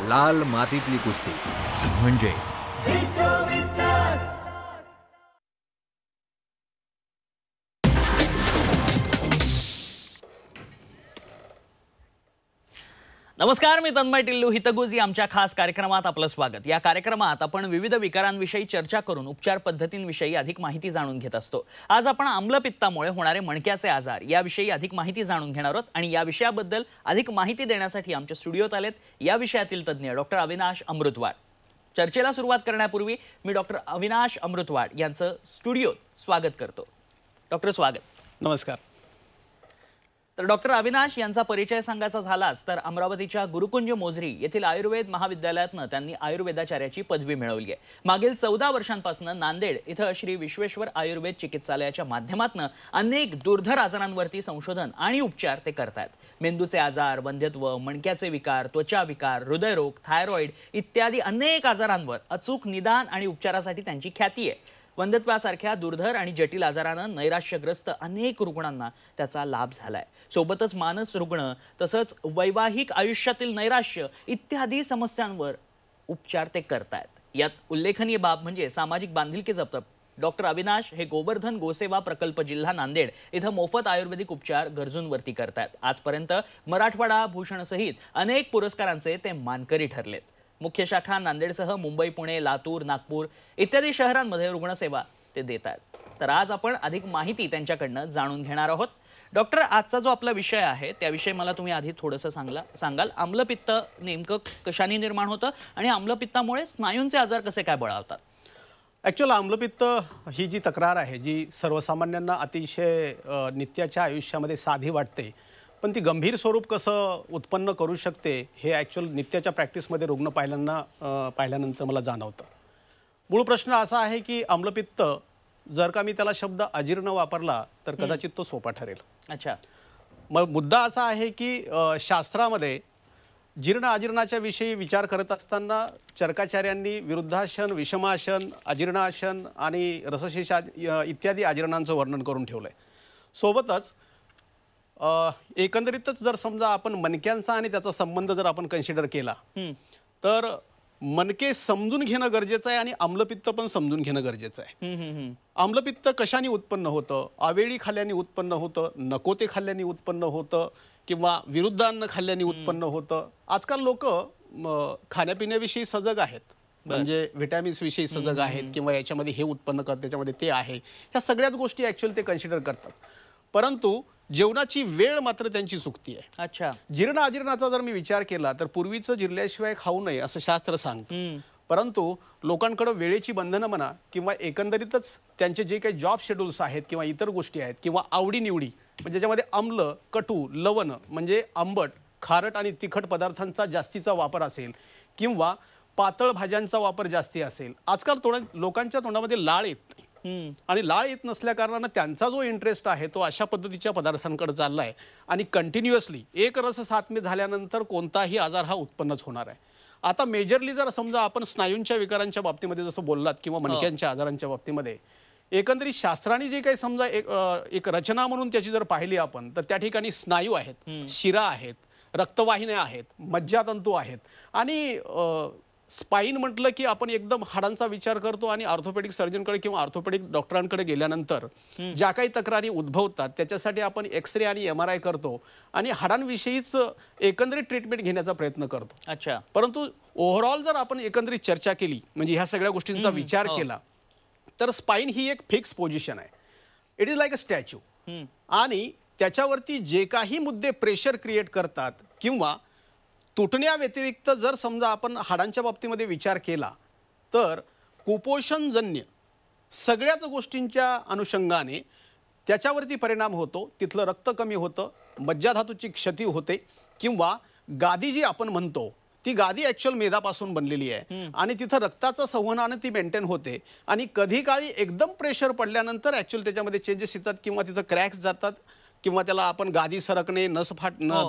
लाल मातीतली कुस्ती म्हणजे नमस्कार, मी तन्मय टिल्लू. हितगुजी आमच्या खास कार्यक्रमात आपलं स्वागत. या कार्यक्रमात आपण विविध विकारांविषयी चर्चा करून उपचार पद्धतींविषयी अधिक माहिती जाणून घेत असतो. आज आपण आम्लपित्तामुळे होणारे मणक्याचे आजार याविषयी अधिक माहिती जाणून घेणार आहोत आणि या विषयाबद्दल अधिक माहिती देण्यासाठी आमच्या स्टुडिओत आलेत या विषयातील तज्ज्ञ डॉक्टर अविनाश अमृतवाड. चर्चेला सुरुवात करण्यापूर्वी मी डॉक्टर अविनाश अमृतवाड यांचं स्टुडिओत स्वागत करतो. डॉक्टर, स्वागत. नमस्कार. तर डॉक्टर अविनाश यांचा परिचय सांगायचा झालाच तर अमरावतीच्या गुरुकुंज मोझरी येथील आयुर्वेद महाविद्यालयातनं त्यांनी आयुर्वेदाचार्याची पदवी मिळवली आहे. मागील 14 वर्षांपासून नांदेड इथं श्री विश्वेश्वर आयुर्वेद चिकित्सालयाच्या माध्यमातून अनेक दुर्धर आजारांवरती संशोधन आणि उपचार ते करतात. मेंदूचे आजार, वंध्यत्व, मणक्याचे विकार, त्वचा विकार, हृदयरोग, थायरॉइड इत्यादी अनेक आजारांवर अचूक निदान आणि उपचारासाठी त्यांची ख्याती आहे. वंध्यत्वासारख्या दुर्धर आणि जटिल आजारानं नैराश्यग्रस्त अनेक रुग्णांना त्याचा लाभ झालाय. सोबतच मानस रुग्ण तसंच वैवाहिक आयुष्यातील नैराश्य इत्यादी समस्यांवर उपचार ते करतायत. यात उल्लेखनीय बाब म्हणजे सामाजिक बांधिलकी जपत डॉक्टर अविनाश हे गोवर्धन गोसेवा प्रकल्प जिल्हा नांदेड इथं मोफत आयुर्वेदिक उपचार गरजूंवरती करतात. आजपर्यंत मराठवाडा भूषणसहित अनेक पुरस्कारांचे ते मानकरी ठरलेत. मुख्य शाखा नांदेडसह मुंबई, पुणे, लातूर, नागपूर इत्यादी शहरांमध्ये रुग्णसेवा ते देतात. तर आज आपण अधिक माहिती त्यांच्याकडनं जाणून घेणार आहोत. डॉक्टर, आजचा जो आपला विषय आहे त्याविषयी मला तुम्ही आधी थोडंसं सांगाल. आम्लपित्त नेमकं कशाने निर्माण होतं आणि आम्लपित्तामुळे स्नायूंचे आजार कसे काय बळावतात? ॲक्च्युअल आम्लपित्त ही जी तक्रार आहे जी सर्वसामान्यांना अतिशय नित्याच्या आयुष्यामध्ये साधी वाटते, पण ती गंभीर स्वरूप कसं उत्पन्न करू शकते हे ॲक्च्युअल नित्याच्या प्रॅक्टिसमध्ये रुग्ण पाहिल्यानंतर मला जाणवतं. मूळ प्रश्न असा आहे की आम्लपित्त जर का मी त्याला शब्द अजीर्ण वापरला तर कदाचित तो सोपा ठरेल. अच्छा. मग मुद्दा असा आहे की शास्त्रामध्ये जीर्ण अजीर्णाच्या विषयी विचार करत असताना चरकाचार्यांनी विरुद्धासन, विषमासन, अजीर्णासन आणि रसशेष इत्यादी अजीर्णांचं वर्णन करून ठेवलं आहे. सोबतच एकंदरीतच जर समजा आपण मणक्यांचा आणि त्याचा संबंध जर आपण कन्सिडर केला तर मणके समजून घेणं गरजेचं आहे आणि आम्लपित्त पण समजून घेणं गरजेचं आहे. आम्लपित्त कशाने उत्पन्न होतं? अवेळी खाल्ल्याने उत्पन्न होतं, नको ते खाल्ल्याने उत्पन्न होतं किंवा विरुद्ध अन्न खाल्ल्याने उत्पन्न होतं. आजकाल लोक खाण्यापिण्याविषयी सजग आहेत, म्हणजे व्हिटॅमिन्स विषयी सजग आहेत किंवा याच्यामध्ये हे उत्पन्न करतं त्याच्यामध्ये ते आहे, ह्या सगळ्याच गोष्टी ॲक्च्युअली ते कन्सिडर करतात. परंतु जेवणाची वेळ मात्र त्यांची चुकती आहे. अच्छा. जीर्ण अजीर्णाचा जर मी विचार केला तर पूर्वीचं जिरल्याशिवाय खाऊ नये असं शास्त्र सांगतं. परंतु लोकांकडे वेळेची बंधनं म्हणा किंवा एकंदरीतच त्यांचे जे काही जॉब शेड्यूल्स आहेत किंवा इतर गोष्टी आहेत किंवा आवडीनिवडी म्हणजे ज्याच्यामध्ये आम्ल, कटू, लवण म्हणजे आंबट, खारट आणि तिखट पदार्थांचा जास्तीचा वापर असेल किंवा पातळ भाज्यांचा वापर जास्ती असेल. आजकाल लोकांच्या तोंडामध्ये लाळ येत नाही आणि लाळ येत नसल्या कारणानं त्यांचा जो इंटरेस्ट आहे तो अशा पद्धतीच्या पदार्थांकडे चाललाय आणि कंटिन्युअसली एक रस सातमी झाल्यानंतर कोणताही आजार हा उत्पन्नच होणार आहे. आता मेजरली जर समजा आपण स्नायूंच्या विकारांच्या बाबतीमध्ये जसं बोललात किंवा मणक्यांच्या आजारांच्या बाबतीमध्ये एकंदरीत शास्त्राने जे काही समजा एक रचना म्हणून त्याची जर पाहिली आपण तर त्या ठिकाणी स्नायू आहेत, शिरा आहेत, रक्तवाहिन्या आहेत, मज्जातंतू आहेत आणि स्पाईन म्हटलं की आपण एकदम हाडांचा विचार करतो आणि ऑर्थोपेडिक सर्जनकडे किंवा ऑर्थोपेडिक डॉक्टरांकडे गेल्यानंतर ज्या काही तक्रारी उद्भवतात त्याच्यासाठी आपण एक्सरे आणि MRI करतो आणि हाडांविषयीच एकंदरीत ट्रीटमेंट घेण्याचा प्रयत्न करतो. अच्छा. परंतु ओव्हरऑल जर आपण एकंदरीत चर्चा केली म्हणजे ह्या सगळ्या गोष्टींचा विचार केला तर स्पाईन ही एक फिक्स पोझिशन आहे. It is like a statue आणि त्याच्यावरती जे काही मुद्दे प्रेशर क्रिएट करतात किंवा तुटण्या व्यतिरिक्त जर समजा आपण हाडांच्या बाबतीमध्ये विचार केला तर कुपोषणजन्य सगळ्याच गोष्टींच्या अनुषंगाने त्याच्यावरती परिणाम होतो. तिथलं रक्त कमी होतं, मज्जाधातूची क्षती होते किंवा गादी जी आपण म्हणतो ती गादी ॲक्च्युअल मेदापासून बनलेली आहे आणि तिथं रक्ताचं संवहनानं ती मेंटेन होते आणि कधी काळी एकदम प्रेशर पडल्यानंतर ॲक्च्युअल त्याच्यामध्ये चेंजेस येतात किंवा तिथं क्रॅक्स जातात किंवा त्याला आपण गादी सरकणे, नस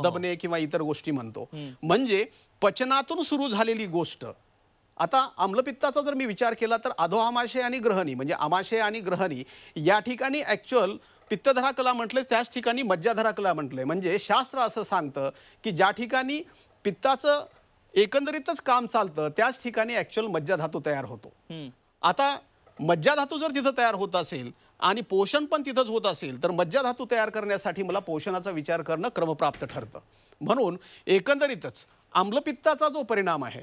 दबणे किंवा इतर गोष्टी म्हणतो. म्हणजे पचनातून सुरू झालेली गोष्ट. आता आम्लपित्ताचा जर मी विचार केला तर अधोआमाशय आणि ग्रहणी म्हणजे आमाशय आणि ग्रहणी या ठिकाणी ॲक्च्युअल पित्तधरा कला म्हटले त्याच ठिकाणी मज्जाधरा कला म्हटले. म्हणजे शास्त्र असं सांगतं की ज्या ठिकाणी पित्ताचं एकंदरीतच काम चालतं त्याच ठिकाणी ऍक्च्युअल मज्जाधातू तयार होतो. आता मज्जाधातू जर तिथं तयार होत असेल आणि पोषण पण तिथंच होत असेल तर मज्जाधातू तयार करण्यासाठी मला पोषणाचा विचार करणं क्रमप्राप्त ठरतं. म्हणून एकंदरीतच आम्लपित्ताचा जो परिणाम आहे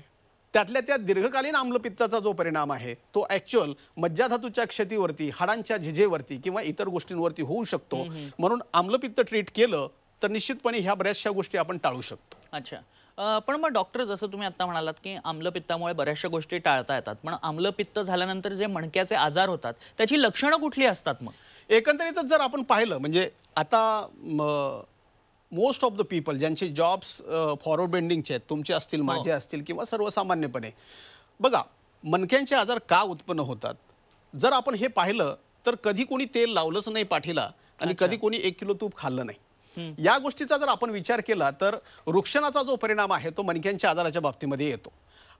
त्यातल्या त्या दीर्घकालीन आम्लपित्ताचा जो परिणाम आहे तो ऍक्च्युअल मज्जाधातूच्या क्षतीवरती, हाडांच्या झिजेवरती किंवा इतर गोष्टींवरती होऊ शकतो. म्हणून आम्लपित्त ट्रीट केलं तर निश्चितपणे ह्या बऱ्याचशा गोष्टी आपण टाळू शकतो. अच्छा. पण मग डॉक्टर, जसं तुम्ही आता म्हणालात की आम्लपित्तामुळे बऱ्याचशा गोष्टी टाळता येतात, पण आम्लपित्त झाल्यानंतर जे मणक्याचे आजार होतात त्याची लक्षणं कुठली असतात मग? एकंदरीतच जर आपण पाहिलं म्हणजे आता मोस्ट ऑफ द पीपल ज्यांचे जॉब्स फॉरवर्ड बेंडिंगचे आहेत, तुमचे असतील, माझे असतील किंवा सर्वसामान्यपणे, बघा मणक्यांचे आजार का उत्पन्न होतात जर आपण हे पाहिलं तर कधी कोणी तेल लावलंच नाही पाठीला आणि कधी कोणी 1 किलो तूप खाल्लं नाही. या गोष्टीचा जर आपण विचार केला तर वृक्षणाचा जो परिणाम आहे तो मणक्यांच्या आजाराच्या बाबतीमध्ये येतो.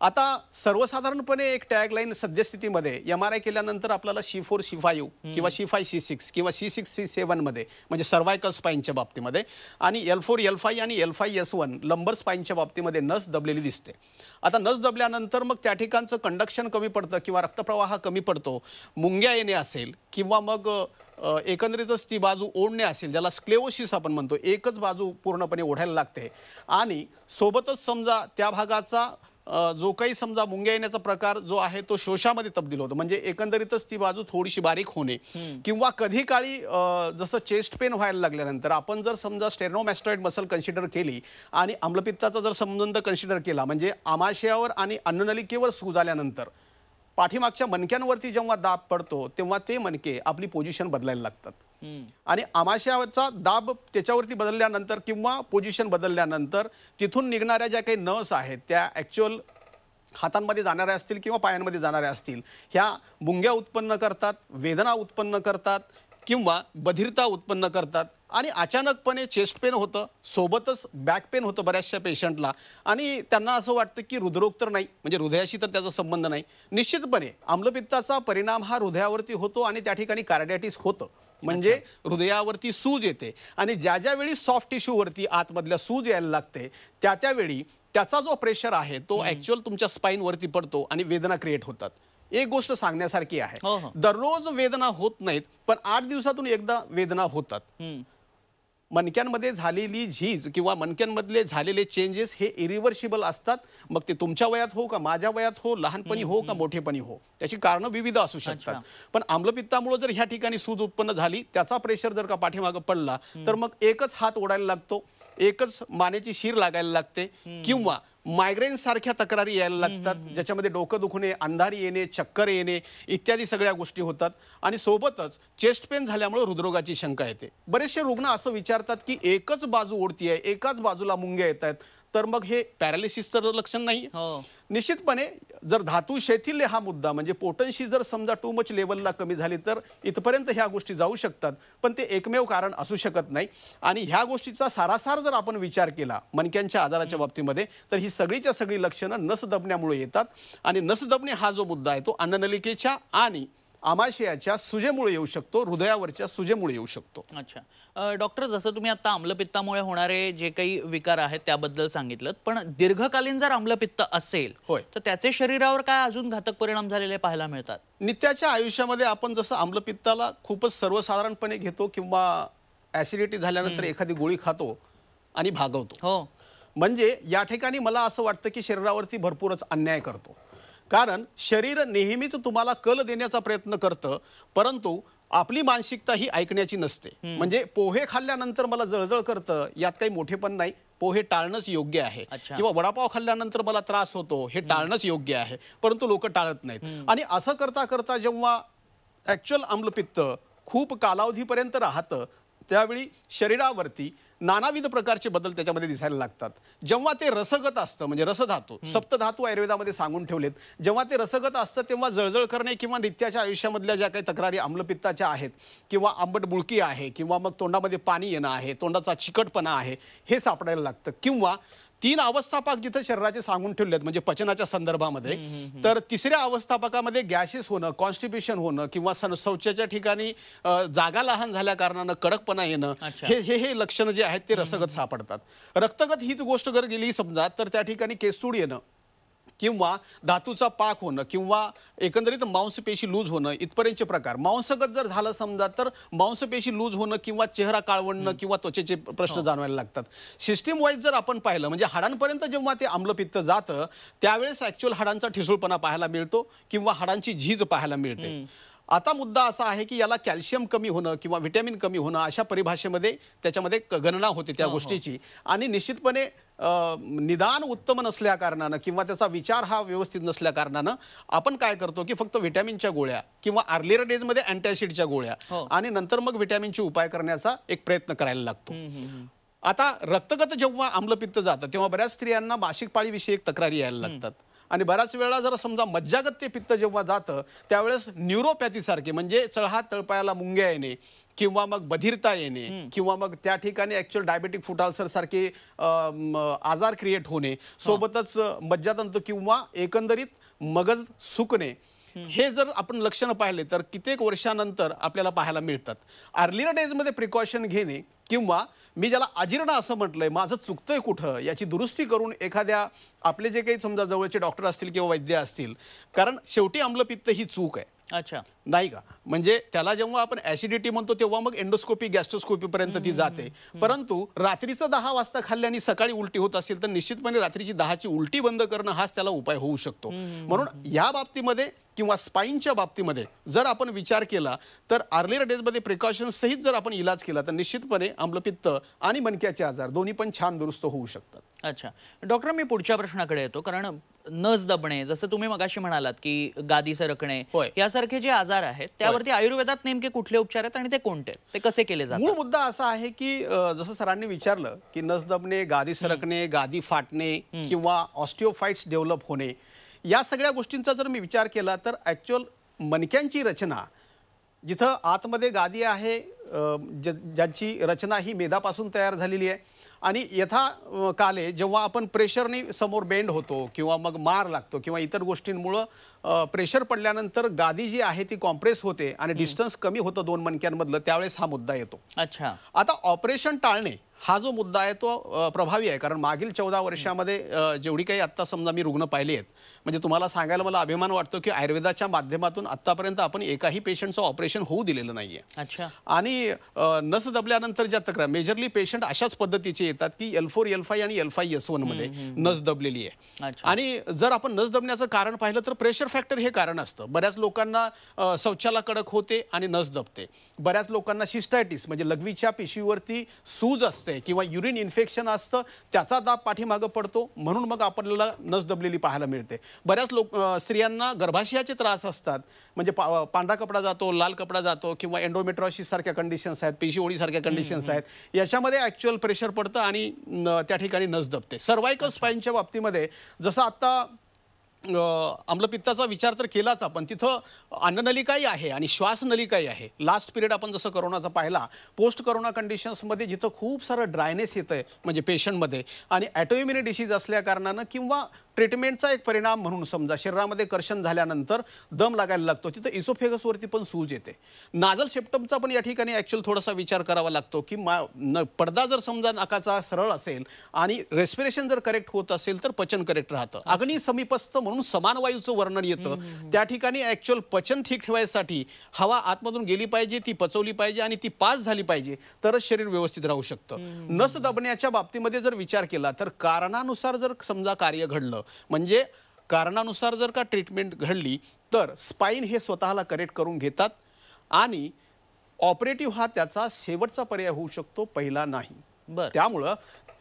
आता सर्वसाधारणपणे एक टॅगलाईन सद्यस्थितीमध्ये MRI केल्यानंतर आपल्याला C4 C5 किंवा C5 C6 किंवा C6 C7 मध्ये म्हणजे सर्वायकल स्पाईनच्या बाबतीमध्ये आणि L4 L5 आणि L5 S1 लंबर स्पाईनच्या बाबतीमध्ये नस दबलेली दिसते. आता नस दबल्यानंतर मग त्या ठिकाणचं कंडक्शन कमी पडतं किंवा रक्तप्रवाह कमी पडतो, मुंग्या येणे असेल किंवा मग एकंदरीतच ती बाजू ओढणे असेल, ज्याला स्क्लेओसिस आपण म्हणतो, एकच बाजू पूर्णपणे ओढायला लागते आणि सोबतच समजा त्या भागाचा जो काही समजा मुंग्या येण्याचा प्रकार जो आहे तो शोषामध्ये तब्दील होतो. म्हणजे एकंदरीतच ती बाजू थोडीशी बारीक होणे किंवा कधी काळी जसं चेस्ट पेन व्हायला लागल्यानंतर आपण जर समजा स्टेर्नोमॅस्टॉइड मसल कन्सिडर केली आणि आम्लपित्ताचा जर संबंध कन्सिडर केला म्हणजे आमाशयावर आणि अन्ननलिकेवर सूज आल्यानंतर पाठीमागच्या मणक्यांवरती जेव्हा दाब पडतो तेव्हा ते मणके आपली पोझिशन बदलायला लागतात आणि आमाशयाचा दाब त्याच्यावरती बदलल्यानंतर किंवा पोझिशन बदलल्यानंतर तिथून निघणाऱ्या ज्या काही नर्व्स आहेत त्या ॲक्च्युअल हातांमध्ये जाणाऱ्या असतील किंवा पायांमध्ये जाणाऱ्या असतील, ह्या मुंग्या उत्पन्न करतात, वेदना उत्पन्न करतात किंवा बधिरता उत्पन्न करतात आणि अचानकपणे चेस्ट पेन होतं, सोबतच बॅक पेन होतं बऱ्याचशा पेशंटला आणि त्यांना असं वाटतं की हृदरोग तर नाही, म्हणजे हृदयाशी तर त्याचा संबंध नाही. निश्चितपणे आम्लपित्ताचा परिणाम हा हृदयावरती होतो आणि त्या ठिकाणी कार्डियाटिस होतं, म्हणजे हृदयावरती सूज येते आणि ज्या ज्यावेळी सॉफ्ट टिश्यूवरती आतमधल्या सूज यायला लागते त्या त्यावेळी त्याचा जो प्रेशर आहे तो ॲक्च्युअल तुमच्या स्पाईनवरती पडतो आणि वेदना क्रिएट होतात. एक गोष्ट सांगण्यासारखी आहे, दररोज वेदना होत नाहीत पण 8 दिवसातून एकदा वेदना होतात. मणक्यांमध्ये झालेली झीज किंवा मणक्यांमधले झालेले चेंजेस हे इरिव्हर्सिबल असतात. मग ते तुमच्या वयात हो का माझ्या वयात हो, लहानपणी हो का मोठेपणी हो, त्याची कारणं विविध असू शकतात. पण आम्लपित्तामुळे जर ह्या ठिकाणी सूज उत्पन्न झाली, त्याचा प्रेशर जर का पाठीमागं पडला तर मग एकच हात ओढायला लागतो, एकच मानेची शीर लागायला लागते किंवा मायग्रेन सारख्या तक्रारी यायला लागतात, ज्याच्यामध्ये डोकं दुखणे, अंधारी येणे, चक्कर येणे इत्यादी सगळ्या गोष्टी होतात आणि सोबतच चेस्ट पेन झाल्यामुळे हृदरोगाची शंका येते. बरेचसे रुग्ण असं विचारतात की एकच बाजू ओढतीये, एकाच बाजूला मुंग्या येत आहेत, तर मग हे पॅरालिसिस तर लक्षण नाही. निश्चितपणे जर धातू शैथिल्य हा मुद्दा म्हणजे पोटन्सी जर समजा टू मच लेवलला कमी झाली तर इथपर्यंत ह्या गोष्टी जाऊ शकतात, पण ते एकमेव कारण असू शकत नाही. आणि ह्या गोष्टीचा सारासार जर आपण विचार केला मणक्यांच्या आजाराच्या बाबतीमध्ये तर ही सगळीच्या सगळी लक्षणं नस दबण्यामुळे येतात आणि नस दबणे हा जो मुद्दा आहे तो अन्ननलिकेच्या आणि आमाशयाच्या सुजेमुळे येऊ शकतो, हृदयावरच्या सुजेमुळे येऊ शकतो. अच्छा. डॉक्टर, जसं तुम्ही आता आम्लपित्तामुळे होणारे जे काही विकार आहेत त्याबद्दल सांगितलं, पण दीर्घकालीन जर आम्लपित्त असेल तर त्याचे शरीरावर काय अजून घातक परिणाम झालेले पाहायला मिळतात? नित्याच्या आयुष्यामध्ये आपण जसं आम्लपित्ताला खूपच सर्वसाधारणपणे घेतो किंवा ॲसिडिटी झाल्यानंतर एखादी गोळी खातो आणि भागवतो, म्हणजे या ठिकाणी मला असं वाटतं की शरीरावरती भरपूरच अन्याय करतो. कारण शरीर नेहमीच तुम्हाला कल देण्याचा प्रयत्न करतं, परंतु आपली मानसिकता ही ऐकण्याची नसते. म्हणजे पोहे खाल्ल्यानंतर मला जळजळ करतं, यात काही मोठेपण नाही, पोहे टाळणंच योग्य आहे. किंवा वडापाव खाल्ल्यानंतर मला त्रास होतो, हे टाळणंच योग्य आहे, परंतु लोक टाळत नाहीत. आणि असं करता करता जेव्हा ॲक्च्युअल आम्लपित्त खूप कालावधीपर्यंत राहतं त्यावेळी शरीरावरती नानाविध प्रकारचे बदल त्याच्यामध्ये दिसायला लागतात. जेव्हा ते रसगत असतं म्हणजे रसधातू, सप्तधातू आयुर्वेदामध्ये सांगून ठेवलेत, जेव्हा ते रसगत असतं तेव्हा जळजळ करणे किंवा नित्याच्या आयुष्यामधल्या ज्या काही तक्रारी आम्लपित्ताच्या आहेत किंवा आंबट बुळकी आहे किंवा मग तोंडामध्ये पाणी येणं आहे, तोंडाचा चिकटपणा आहे, हे सापडायला लागतं. किंवा 3 अवस्थापक जिथे शरीराचे सांगून ठेवले आहेत म्हणजे पचनाच्या संदर्भामध्ये, तर तिसऱ्या अवस्थापकामध्ये गॅसेस होणं, कॉन्स्टिपेशन होणं किंवा शौचाच्या ठिकाणी जागा लहान झाल्या कारणानं कडकपणा येणं, हे लक्षणं जे आहेत ते रसगत सापडतात. रक्तगत हीच गोष्ट जर गेली समजा तर त्या ठिकाणी केसूड येणं किंवा धातूचा पाक होणं किंवा एकंदरीत मांसपेशी लूज होणं इथपर्यंतचे प्रकार. मांसगत जर झालं समजा तर मांसपेशी लूज होणं किंवा चेहरा काळवणं किंवा त्वचेचे प्रश्न जाणवायला लागतात. सिस्टीम वाईज जर आपण पाहिलं म्हणजे हाडांपर्यंत जेव्हा ते आम्लपित्त जातं त्यावेळेस ॲक्च्युअल हाडांचा ठिसूळपणा पाहायला मिळतो किंवा हाडांची झीज पाहायला मिळते. आता मुद्दा असा आहे की याला कॅल्शियम कमी होणं किंवा व्हिटॅमिन कमी होणं अशा परिभाषेमध्ये त्याच्यामध्ये गणना होते त्या गोष्टीची. आणि निश्चितपणे निदान उत्तम नसल्या कारणानं किंवा त्याचा विचार हा व्यवस्थित नसल्या कारणानं आपण काय करतो की फक्त व्हिटॅमिनच्या गोळ्या किंवा अर्लियर डेजमध्ये अँटॅसिडच्या गोळ्या आणि नंतर मग व्हिटॅमिनचे उपाय करण्याचा एक प्रयत्न करायला लागतो. आता रक्तगत जेव्हा आम्लपित्त जातं तेव्हा बऱ्याच स्त्रियांना मासिक पाळीविषयी एक तक्रारी यायला लागतात. आणि बऱ्याच वेळा जर समजा मज्जागत ते पित्त जेव्हा जातं त्यावेळेस न्यूरोपॅथीसारखे म्हणजे चळहात तळपायाला मुंग्या येणे किंवा मग बधिरता येणे किंवा मग त्या ठिकाणी ॲक्च्युअल डायबेटिक फूट अल्सर सारखे आजार क्रिएट होणे, सोबतच मज्जातंतू किंवा एकंदरीत मगज सुकणे, हे जर आपण लक्षणं पाहिले तर कित्येक वर्षानंतर आपल्याला पाहायला मिळतात. अर्लियर डेजमध्ये प्रिकॉशन घेणे किंवा मी ज्याला अजीर्ण असं म्हटलंय, माझं चुकतंय कुठं याची दुरुस्ती करून एखाद्या आपले जे काही समजा जवळचे डॉक्टर असतील किंवा वैद्य असतील, कारण शेवटी आम्लपित्त ही चूक आहे. अच्छा, नाही का? म्हणजे त्याला जेव्हा आपण ऍसिडिटी म्हणतो तेव्हा मग एंडोस्कोपी गॅस्ट्रोस्कोपी पर्यंत ती जाते. परंतु रात्रीचं 10 वाजता खाल्ल्याने सकाळी उलटी होत असेल तर निश्चितपणे रात्रीची 10ची उलटी बंद करणं हाच त्याला उपाय होऊ शकतो. म्हणून या बाबतीमध्ये किंवा स्पाईनच्या बाबतीमध्ये जर आपण विचार केला तर अर्लियर डेजमध्ये प्रिकॉशन सहित जर आपण इलाज केला तर निश्चितपणे आम्लपित्त आणि मणक्याचे आजार दोन्ही पण छान दुरुस्त होऊ शकतात. अच्छा डॉक्टर, मी पुढच्या प्रश्नाकडे येतो. कारण नस दबणे, जसं तुम्ही मगाशी म्हणालात की गादी सरकणे, यासारखे जे आजार आहेत त्यावरती आयुर्वेदात नेमके कुठले उपचार आहेत आणि ते कोणते, ते कसे केले जातात? मूळ मुद्दा असा आहे की जसं सरांनी विचारलं की नस दबणे, गादी सरकणे, गादी फाटणे किंवा ऑस्टिओफाइट्स डेव्हलप होणे, या सगळ्या गोष्टींचा जर मी विचार केला तर ॲक्च्युअल मणक्यांची रचना जिथं आतमध्ये गादी आहे, ज्यांची रचना ही मेदापासून तयार झालेली आहे आणि यथा काले जेव्हा आपण प्रेशरने समोर बेंड होतो किंवा मग मार लागतो किंवा इतर गोष्टींमुळं प्रेशर पडल्यानंतर गादी जी आहे ती कॉम्प्रेस होते आणि डिस्टन्स कमी होतं दोन मणक्यांमधलं, त्यावेळेस हा मुद्दा येतो. अच्छा, आता ऑपरेशन टाळणे हा जो मुद्दा आहे तो प्रभावी आहे, कारण मागील 14 वर्षामध्ये जेवढी काही आत्ता समजा मी रुग्ण पाहिले आहेत, म्हणजे तुम्हाला सांगायला मला अभिमान वाटतो की आयुर्वेदाच्या माध्यमातून आत्तापर्यंत आपण एकाही पेशंटचं ऑपरेशन होऊ दिलेलं नाही आहे. अच्छा, आणि नस दबल्यानंतर ज्या तक्रार मेजरली पेशंट अशाच पद्धतीचे येतात की L4, L5 आणि L5S1 मध्ये नस दबलेली आहे. आणि जर आपण नस दबण्याचं कारण पाहिलं तर प्रेशर फॅक्टर हे कारण असतं. बऱ्याच लोकांना शौचाला कडक होते आणि नस दबते. बऱ्याच लोकांना सिस्टायटिस म्हणजे लघवीच्या पिशवीवरती सूज असते किंवा युरिन इन्फेक्शन असतं, त्याचा दाब पाठीमागं पडतो, म्हणून मग आपल्याला नस दबलेली पाहायला मिळते. बऱ्याच स्त्रियांना गर्भाशयाचे त्रास असतात, म्हणजे पांढरा कपडा जातो, लाल कपडा जातो किंवा एंडोमेट्रोसिस सारख्या कंडिशन्स आहेत, PCOD सारख्या कंडिशन्स आहेत, याच्यामध्ये ॲक्च्युअल प्रेशर पडतं आणि त्या ठिकाणी नस दबते. सर्वायकल स्पाईनच्या बाबतीमध्ये जसं आता आम्लपित्ताचा विचार तर केलाच आपण, तिथं अन्ननलिकाही आहे आणि श्वासनलिकाही आहे. लास्ट पिरियड आपण जसं करोनाचा पाहिला, पोस्ट करोना कंडिशन्समध्ये जिथं खूप सारं ड्रायनेस येतं आहे म्हणजे पेशंटमध्ये आणि ॲटोइम्युनी डिसीज असल्या कारणानं किंवा ट्रीटमेंटचा एक परिणाम म्हणून समजा शरीरामध्ये कर्षण झाल्यानंतर दम लागायला लागतो, तिथं इसोफेगसवरती पण सूज येते. नाजल सेप्टमचा पण या ठिकाणी ॲक्च्युअल थोडासा विचार करावा लागतो की पडदा जर समजा नाकाचा सरळ असेल आणि रेस्पिरेशन जर करेक्ट होत असेल तर पचन करेक्ट राहतं. अग्नी समीपस्थ म्हणून समान वायूचं वर्णन येतं. त्या ठिकाणी ॲक्च्युअल पचन ठीक ठेवायसाठी हवा आतमधून गेली पाहिजे, ती पचवली पाहिजे आणि ती पास झाली पाहिजे, तरच शरीर व्यवस्थित राहू शकतं. नस दबण्याच्या बाबतीमध्ये जर विचार केला तर कारणानुसार जर समजा कार्य घडलं, म्हणजे कारणानुसार जर का ट्रीटमेंट घडली तर स्पाईन हे स्वतःला करेक्ट करून घेतात आणि ऑपरेटिव्ह हा त्याचा शेवटचा पर्याय होऊ शकतो, पहिला नाही. त्यामुळं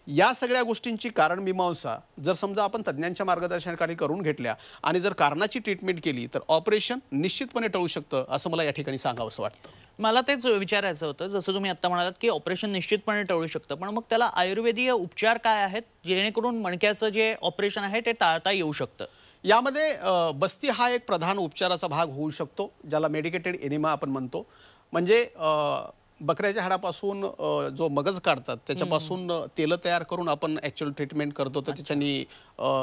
या सगळ्या गोष्टींची कारणमीमांसा जर समजा आपण तज्ज्ञांच्या मार्गदर्शनाखाली करून घेतल्या आणि जर कारणाची ट्रीटमेंट केली तर ऑपरेशन निश्चितपणे टळू शकतं, असं मला या ठिकाणी सांगावंसं वाटतं. मला तेच विचारायचं होतं, जसं तुम्ही आता म्हणालात की ऑपरेशन निश्चितपणे टळू शकतं, पण मग त्याला आयुर्वेदीय उपचार काय आहेत जेणेकरून मणक्याचं जे ऑपरेशन आहे ते टाळता येऊ शकतं? यामध्ये बस्ती हा एक प्रधान उपचाराचा भाग होऊ शकतो, ज्याला मेडिकेटेड एनिमा आपण म्हणतो. म्हणजे बकऱ्याच्या हाडापासून जो मगज काढतात त्याच्यापासून तेल तयार करून आपण ॲक्च्युअल ट्रीटमेंट करतो, तर त्याच्यानी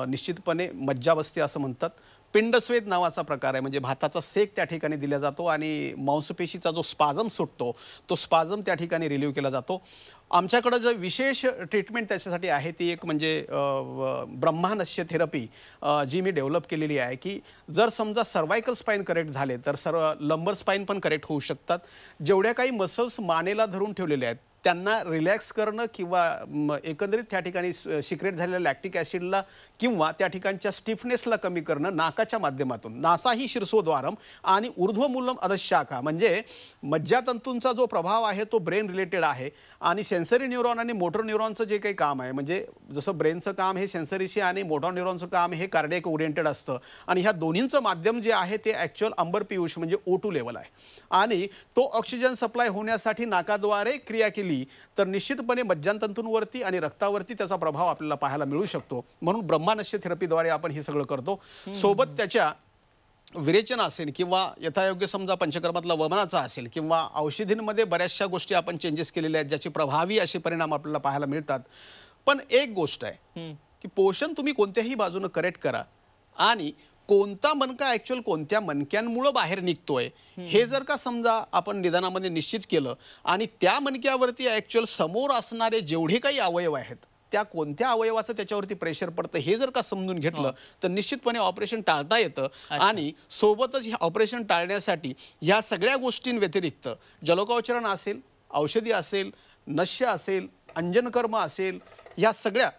निश्चितपणे मज्जा बसते असं म्हणतात. पिंडस्वेद नावाचा प्रकार आहे, म्हणजे भाताचा सेक त्या ठिकाणी दिला जातो आणि मांसपेशीचा जो स्पाझम सुटतो तो स्पाझम त्या ठिकाणी रिलीव्ह केला जातो. आमच्याकडं जो विशेष ट्रीटमेंट त्याच्यासाठी आहे ती एक म्हणजे ब्रह्मानस्य थेरपी जी मी डेव्हलप केलेली आहे, की जर समजा सर्वायकल स्पाईन करेक्ट झाले तर सर्व लंबर स्पाईन पण करेक्ट होऊ शकतात. जेवढ्या काही मसल्स मानेला धरून ठेवलेले आहेत त्यांना रिलॅक्स करणं किंवा एकंदरीत त्या ठिकाणी सिक्रेट झालेल्या लॅक्टिक ॲसिडला किंवा त्या ठिकाणच्या स्टिफनेसला कमी करणं नाकाच्या माध्यमातून, नासाही शीर्षोद्वारम आणि ऊर्ध्वमूलम अधशाखा, म्हणजे मज्जातंतूंचा जो प्रभाव आहे तो ब्रेन रिलेटेड आहे आणि सेन्सरी न्यूरॉन आणि मोटर न्यूरॉनचं जे काही काम आहे, म्हणजे जसं ब्रेनचं काम हे सेन्सरीशी आणि मोटर न्यूरॉनचं काम हे कार्डियक ओरिएंटेड असतं आणि ह्या दोन्हींचं माध्यम जे आहे ते ॲक्च्युअल अंबर पियुष म्हणजे O2 लेवल आहे आणि तो ऑक्सिजन सप्लाय होण्यासाठी नाकाद्वारे क्रिया केली तर निश्चितपणे मज्जातंतूंवरती आणि रक्तावरती त्याचा प्रभाव आपल्याला पाहायला मिळू शकतो. म्हणून ब्रह्मानस्य थेरपीद्वारे आपण हे सगळं करतो. सोबत त्याच्या विरेचन असेल किंवा यथायोग्य समजा पंचकर्मातला वमनाचा असेल किंवा औषधींमध्ये बऱ्याचशा गोष्टी आपण चेंजेस केलेल्या आहेत ज्याचे प्रभावी असे परिणाम आपल्याला पाहायला मिळतात. पण एक गोष्ट आहे की पोषण तुम्ही कोणत्याही बाजूने करेक्ट करा आणि कोणता मणका ॲक्च्युअल कोणत्या मणक्यांमुळे बाहेर निघतोय हे जर का समजा आपण निदानामध्ये निश्चित केलं आणि त्या मणक्यावरती ॲक्च्युअल समोर असणारे जेवढे काही अवयव आहेत त्या कोणत्या अवयवाचं त्याच्यावरती प्रेशर पडतं हे जर का समजून घेतलं तर निश्चितपणे ऑपरेशन टाळता येतं. आणि सोबतच हे ऑपरेशन टाळण्यासाठी ह्या सगळ्या गोष्टींव्यतिरिक्त जलोकावचरण असेल, औषधी असेल, नश्य असेल, अंजनकर्म असेल, ह्या सगळ्या.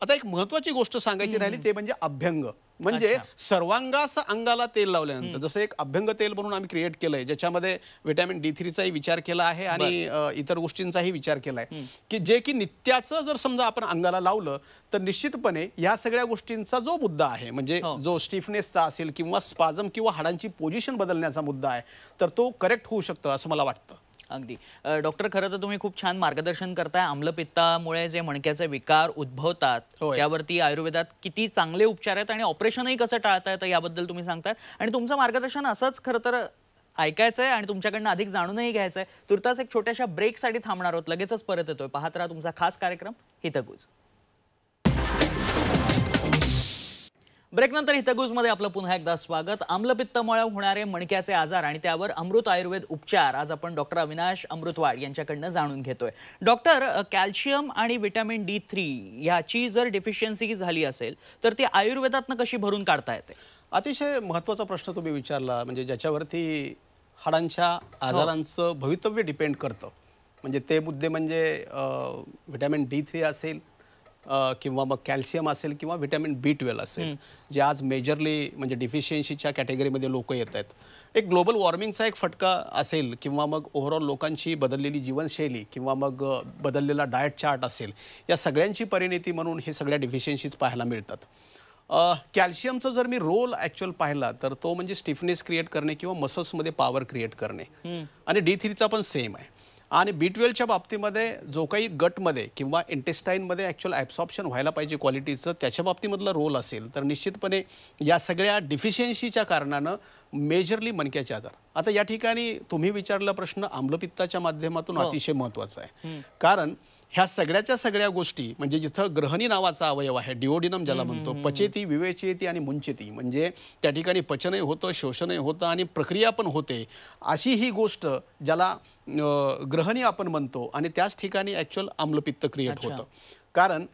आता एक महत्त्वाची गोष्ट सांगायची राहिली ते म्हणजे अभ्यंग, म्हणजे सर्वांगास अंगाला तेल लावल्यानंतर जसं एक अभ्यंग तेल म्हणून आम्ही क्रिएट केलंय ज्याच्यामध्ये व्हिटॅमिन D3चाही विचार केला आहे आणि इतर गोष्टींचाही विचार केलाय की जे की नित्याचं जर समजा आपण अंगाला लावलं तर निश्चितपणे या सगळ्या गोष्टींचा जो मुद्दा आहे म्हणजे जो स्टिफनेसचा असेल किंवा स्पाझम किंवा हाडांची पोझिशन बदलण्याचा मुद्दा आहे तर तो करेक्ट होऊ शकतो असं मला वाटतं. अगदी. डॉक्टर, खरं तर तुम्ही खूप छान मार्गदर्शन करताय. आम्लपित्तामुळे जे मणक्याचे विकार उद्भवतात त्यावरती आयुर्वेदात किती चांगले उपचार आहेत आणि ऑपरेशनही कसं टाळता येतं याबद्दल तुम्ही सांगताय आणि तुमचं मार्गदर्शन असंच खरं तर ऐकायचंय आणि तुमच्याकडनं अधिक जाणूनही घ्यायचंय. तुर्तास एक छोट्याशा ब्रेकसाठी थांबणार आहोत, लगेचच परत येतोय. पाहत राहा तुमचा खास कार्यक्रम हितगुज. ब्रेकनंतर हितगुजमध्ये आपलं पुन्हा एकदा स्वागत. आम्लपित्तामुळे होणारे मणक्याचे आजार आणि त्यावर अमृत आयुर्वेद उपचार आज आपण डॉक्टर अविनाश अमृतवाड यांच्याकडनं जाणून घेतोय. डॉक्टर, कॅल्शियम आणि व्हिटॅमिन D3 याची जर डिफिशियन्सी झाली असेल तर ती आयुर्वेदातनं कशी भरून काढता येते? अतिशय महत्त्वाचा प्रश्न तुम्ही विचारला, म्हणजे ज्याच्यावरती हाडांच्या आजारांचं भवितव्य डिपेंड करतं. म्हणजे ते मुद्दे म्हणजे व्हिटॅमिन D3 असेल किंवा मग कॅल्शियम असेल किंवा व्हिटॅमिन B12 असेल, जे आज मेजरली म्हणजे डिफिशियन्सीच्या कॅटेगरीमध्ये लोक येत आहेत. एक ग्लोबल वॉर्मिंगचा एक फटका असेल किंवा मग ओव्हरऑल लोकांची बदललेली जीवनशैली किंवा मग बदललेला डाएट चार्ट असेल, या सगळ्यांची परिणिती म्हणून हे सगळ्या डिफिशियन्सीज पाहायला मिळतात. कॅल्शियमचा जर मी रोल ॲक्च्युअल पाहिला तर तो म्हणजे स्टिफनेस क्रिएट करणे किंवा मसल्समध्ये पॉवर क्रिएट करणे आणि D3चा पण सेम आहे. आणि B12च्या बाबतीमध्ये जो काही गटमध्ये किंवा इंटेस्टाईनमध्ये ॲक्च्युअल ॲब्सॉर्प्शन व्हायला पाहिजे क्वालिटीचं त्याच्या बाबतीमधला रोल असेल तर निश्चितपणे या सगळ्या डिफिशियन्सीच्या कारणानं मेजरली मणक्याचे आजार. आता या ठिकाणी तुम्ही विचारलेला प्रश्न आम्लपित्ताच्या माध्यमातून अतिशय महत्त्वाचा आहे. कारण ह्या सगळ्याच्या सगळ्या गोष्टी म्हणजे जिथं ग्रहणी नावाचा अवयव आहे, डिओडिनम ज्याला म्हणतो, पचेती, विवेचेती आणि मुंचेती, म्हणजे त्या ठिकाणी पचनही होतं, शोषणही होतं आणि प्रक्रिया पण होते, अशी ही गोष्ट ज्याला ग्रहणी आपण म्हणतो आणि त्याच ठिकाणी ॲक्च्युअल आम्लपित्त क्रिएट होतं. कारण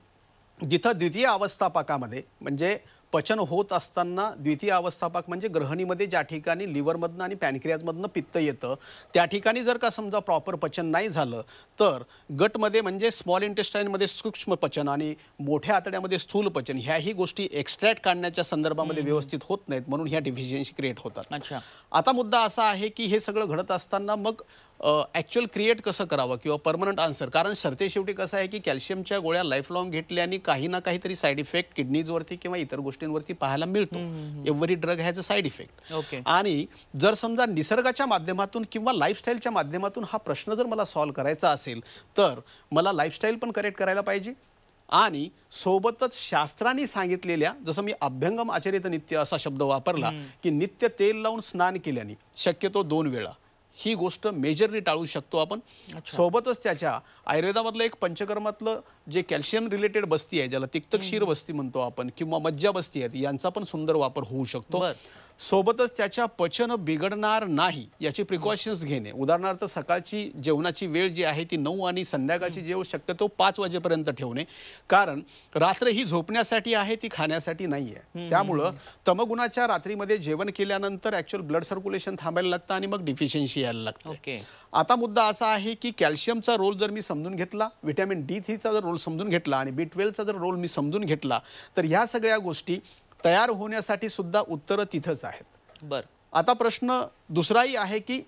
जिथं द्वितीय अवस्थापाकामध्ये म्हणजे पचन होत असताना द्वितीय अवस्थापाक म्हणजे ग्रहणीमध्ये ज्या ठिकाणी लिव्हरमधनं आणि पॅनक्रियाजमधनं पित्त येतं त्या ठिकाणी जर का समजा प्रॉपर पचन नाही झालं तर गटमध्ये म्हणजे स्मॉल इंटेस्टाईनमध्ये सूक्ष्म पचन आणि मोठ्या आतड्यामध्ये स्थूल पचन ह्याही गोष्टी एक्स्ट्रॅक्ट काढण्याच्या संदर्भामध्ये व्यवस्थित होत नाहीत, म्हणून ह्या डिफिशियन्सी क्रिएट होतात. आता मुद्दा असा आहे की हे सगळं घडत असताना मग ॲक्च्युअल क्रिएट कसं करावं किंवा परमनंट आन्सर. कारण सरते शेवटी कसं आहे की कॅल्शियमच्या गोळ्या लाईफ लॉंग घेतल्याने काही ना काहीतरी साईड इफेक्ट किडनीजवरती किंवा इतर गोष्टींवरती पाहायला मिळतो. Every drug has a side effect. आणि जर समजा निसर्गाच्या माध्यमातून किंवा लाईफस्टाईलच्या माध्यमातून हा प्रश्न जर मला सॉल्व्ह करायचा असेल तर मला लाईफस्टाईल पण करेक्ट करायला पाहिजे आणि सोबतच शास्त्रांनी सांगितलेल्या, जसं मी अभ्यंगम आचरित नित्य असा शब्द वापरला की नित्य तेल लावून स्नान केल्याने शक्यतो 2 वेळा ही गोष्ट मेजरली टाळू शकतो आपण. सोबतच त्याच्या आयुर्वेदामधलं एक पंचकर्मातलं जे कॅल्शियम रिलेटेड बस्ती आहे, ज्याला तिक्तक्षीर बस्ती म्हणतो आपण, किंवा मज्जा बस्ती आहेत, यांचा पण सुंदर वापर होऊ शकतो. सोबतच त्याच्या पचन बिघडणार नाही याची प्रिकॉशन्स घेणे. उदाहरणार्थ सकाळची जेवणाची वेळ जी आहे ती 9 आणि संध्याकाळची जेवण शक्यतो 5 वाजेपर्यंत ठेवणे, कारण रात्र ही झोपण्यासाठी आहे, ती खाण्यासाठी नाही आहे. त्यामुळं तमगुणाच्या रात्रीमध्ये जेवण केल्यानंतर ॲक्च्युअल ब्लड सर्क्युलेशन थांबायला लागतं आणि मग डिफिशियन्सी यायला लागते. आता मुद्दा असा आहे की कॅल्शियमचा रोल जर मी समजून घेतला, व्हिटॅमिन D3चा जर रोल समजून घेतला आणि B12चा जर रोल मी समजून घेतला, तर ह्या सगळ्या गोष्टी तयार होण्यासाठी सुद्धा उत्तरं तिथंच आहेत. आता प्रश्न दुसराही आहे की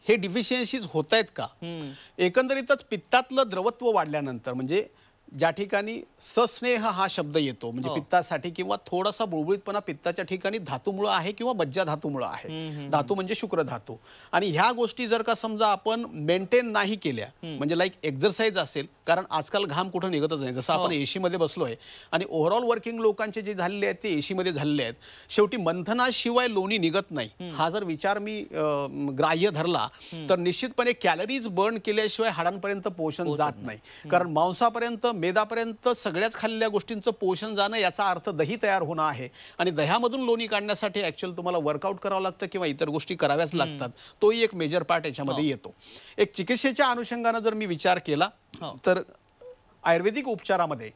हे डिफिशियन्सीज होत आहेत का? एकंदरीतच पित्तातलं द्रवत्व वाढल्यानंतर, म्हणजे ज्या ठिकाणी सस्नेह हा शब्द येतो, म्हणजे पित्तासाठी किंवा थोडासा बुळबुळीतपणा पित्ताच्या ठिकाणी धातूमुळे आहे किंवा मज्जा धातूमुळे आहे. धातू म्हणजे शुक्र धातू. आणि ह्या गोष्टी जर का समजा आपण मेंटेन नाही केल्या, म्हणजे लाईक एक्झरसाइज असेल, कारण आजकाल घाम कुठं निघतच नाही. जसं आपण एसी मध्ये बसलोय आणि ओव्हरऑल वर्किंग लोकांचे जे झालेले आहेत ते एसी मध्ये झालेले आहेत. शेवटी मंथनाशिवाय लोणी निघत नाही हा जर विचार मी ग्राह्य धरला तर निश्चितपणे कॅलरीज बर्न केल्याशिवाय हाडांपर्यंत पोषण जात नाही. कारण मांसापर्यंत, मेदापर्यंत सगळ्याच खाल्लेल्या गोष्टींचं पोषण जाणं याचा अर्थ दही तयार होणं आहे. आणि दह्यामधून लोणी काढण्यासाठी ॲक्च्युअल तुम्हाला वर्कआउट करावं लागतं किंवा इतर गोष्टी कराव्याच लागतात. तोही एक मेजर पार्ट याच्यामध्ये येतो. एक चिकित्सेच्या अनुषंगानं जर मी विचार केला तर आयुर्वेदिक उपचारामध्ये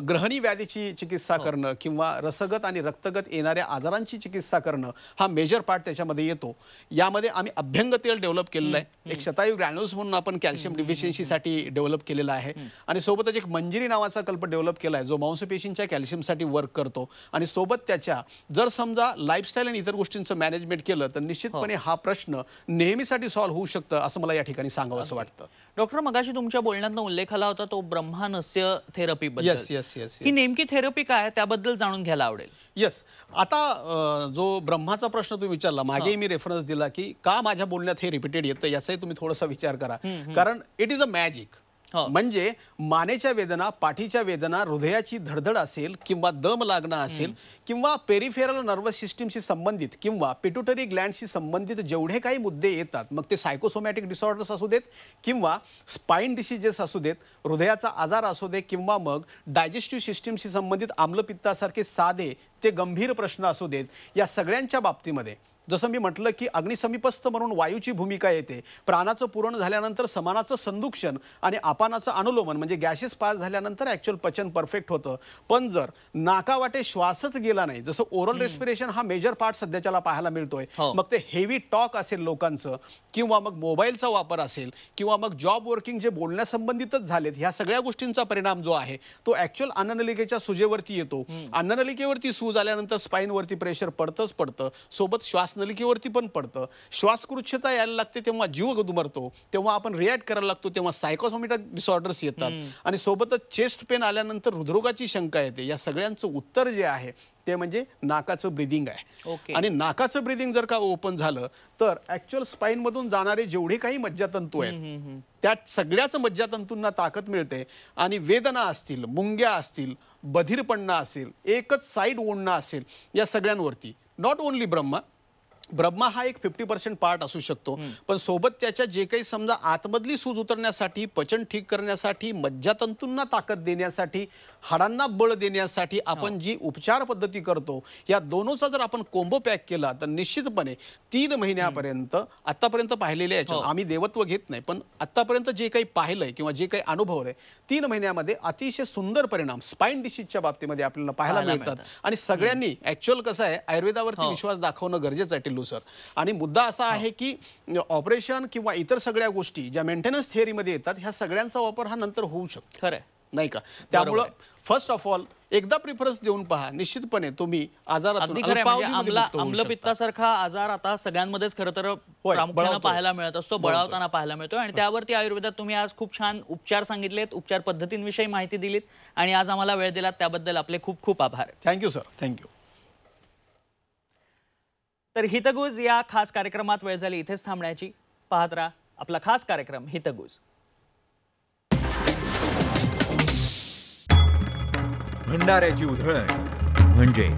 ग्रहणी व्याधीची चिकित्सा करणं किंवा रसगत आणि रक्तगत येणाऱ्या आजारांची चिकित्सा करणं हा मेजर पार्ट त्याच्यामध्ये येतो. यामध्ये आम्ही अभ्यंग तेल डेव्हलप केलेलं आहे. एक शतायू ग्रॅन्युल्स म्हणून आपण कॅल्शियम डिफिशियन्सीसाठी डेव्हलप केलेला आहे. आणि सोबतच एक मंजिरी नावाचा कल्प डेव्हलप केला आहे जो मांसपेशींच्या कॅल्शियमसाठी वर्क करतो. आणि सोबत त्याच्या जर समजा लाईफस्टाईल आणि इतर गोष्टींचं मॅनेजमेंट केलं तर निश्चितपणे हा प्रश्न नेहमीसाठी सॉल्व्ह होऊ शकतं असं मला या ठिकाणी सांगावं असं वाटतं. डॉक्टर, मगाशी तुमच्या बोलण्यातनं उल्लेख आला होता तो ब्रह्मानस्य थेरपी बद्दल. ही नेमकी थेरपी काय त्याबद्दल जाणून घ्यायला आवडेल. आता जो ब्रह्माचा प्रश्न तुम्ही विचारला, मागेही मी रेफरन्स दिला की का माझ्या बोलण्यात हे रिपीटेड येतं, याचाही तुम्ही थोडासा विचार करा. कारण इट इज अ मॅजिक. म्हणजे मानेच्या वेदना, पाठीच्या वेदना, हृदयाची धडधड असेल किंवा दम लागणं असेल किंवा पेरिफेरल नर्वस सिस्टीमशी संबंधित किंवा पिट्युटरी ग्लँडशी संबंधित जेवढे काही मुद्दे येतात, मग ते सायकोसोमॅटिक डिसऑर्डर्स असू देत किंवा स्पाइन डिसीजेस असू देत, हृदयाचा आजार असू दे किंवा मग डायजेस्टिव्ह सिस्टीमशी संबंधित आम्लपित्तासारखे साधे ते गंभीर प्रश्न असू देत, या सगळ्यांच्या बाबतीमध्ये जसं मी म्हटलं की अग्निसमीपस्थ म्हणून वायूची भूमिका येते. प्राणाचं पुरण झाल्यानंतर समानाचं संदुक्षण आणि आपानाचं अनुलोमन म्हणजे गॅसेस पास झाल्यानंतर ॲक्च्युअल पचन परफेक्ट होतं. पण जर नाकावाटे श्वासच गेला नाही, जसं ओरल रेस्पिरेशन हा मेजर पार्ट सध्याच्याला पाहायला मिळतोय, मग ते हेवी टॉक असेल लोकांचं किंवा मग मोबाईलचा वापर असेल किंवा मग जॉब वर्किंग जे बोलण्यासंबंधितच झालेत, ह्या सगळ्या गोष्टींचा परिणाम जो आहे तो ॲक्च्युअल अन्ननलिकेच्या सुजेवरती येतो. अन्ननलिकेवरती सूज आल्यानंतर स्पाईनवरती प्रेशर पडतं, सोबत श्वासनलिकेवरती पण पडतं. श्वासकृच्छता यायला लागते तेव्हा जीव गुदमरतो, तेव्हा आपण रिॲक्ट करायला लागतो, तेव्हा सायकोसोमॅटिक डिसऑर्डर्स येतात आणि सोबतच चेस्ट पेन आल्यानंतर हृदरोगाची शंका येते. या सगळ्यांचं उत्तर जे आहे ते म्हणजे नाकाचं ब्रिदिंग आहे. आणि नाकाचं ब्रिदिंग जर का ओपन झालं तर ॲक्च्युअल स्पाईन मधून जाणारे जेवढे काही मज्जातंतू आहेत त्या सगळ्याच मज्जातंतूंना ताकद मिळते आणि वेदना असतील, मुंग्या असतील, बधिरपणा असेल, एकच साईड ओढणं असेल, या सगळ्यांवरती नॉट ओनली ब्रह्मा हा एक 50% पार्ट असू शकतो, पण सोबत त्याच्या जे काही समजा आतमधली सूज उतरण्यासाठी, पचन ठीक करण्यासाठी, मज्जातंतूंना ताकद देण्यासाठी, हाडांना बळ देण्यासाठी आपण जी उपचार पद्धती करतो, या दोनोचा जर आपण कोंबो पॅक केला तर निश्चितपणे 3 महिन्यापर्यंत आतापर्यंत पाहिलेले याच्या आम्ही देवत्व घेत नाही, पण आतापर्यंत जे काही पाहिलंय किंवा जे काही अनुभवलंय 3 महिन्यामध्ये अतिशय सुंदर परिणाम स्पाइन डिसीजच्या बाबतीमध्ये आपल्याला पाहायला मिळतात. आणि सगळ्यांनी ॲक्च्युअल कसं आहे, आयुर्वेदावरती विश्वास दाखवणं गरजेचं आहे सर. आणि मुद्दा असा आहे की ऑपरेशन किंवा इतर सगळ्या गोष्टी ज्या मेंटेनन्स थिअरीमध्ये येतात, ह्या सगळ्यांचा वापर हा नंतर होऊ शकतो, खरं नाही का? त्यामुळं फर्स्ट ऑफ ऑल एकदा प्रिफरन्स देऊन पहा, निश्चितपणे तुम्ही आजारातून आम्लपित्तासारखा आजार आता सगळ्यांमध्येच खरं तर प्रामुख्याने पाहायला मिळत असतो, बळावताना पाहायला मिळतो. आणि त्यावरती आयुर्वेदात तुम्ही आज खूप छान उपचार सांगितलेत, उपचार पद्धतींविषयी माहिती दिलीत आणि आज आम्हाला वेळ दिलात त्याबद्दल आपले खूप खूप आभार. Thank you sir, thank you. तर हितगुज या खास कार्यक्रमात वेळ झाली इथेच थांबण्याची. पाहत राहा आपला खास कार्यक्रम हितगुज. भंडाऱ्याची उधळण म्हणजे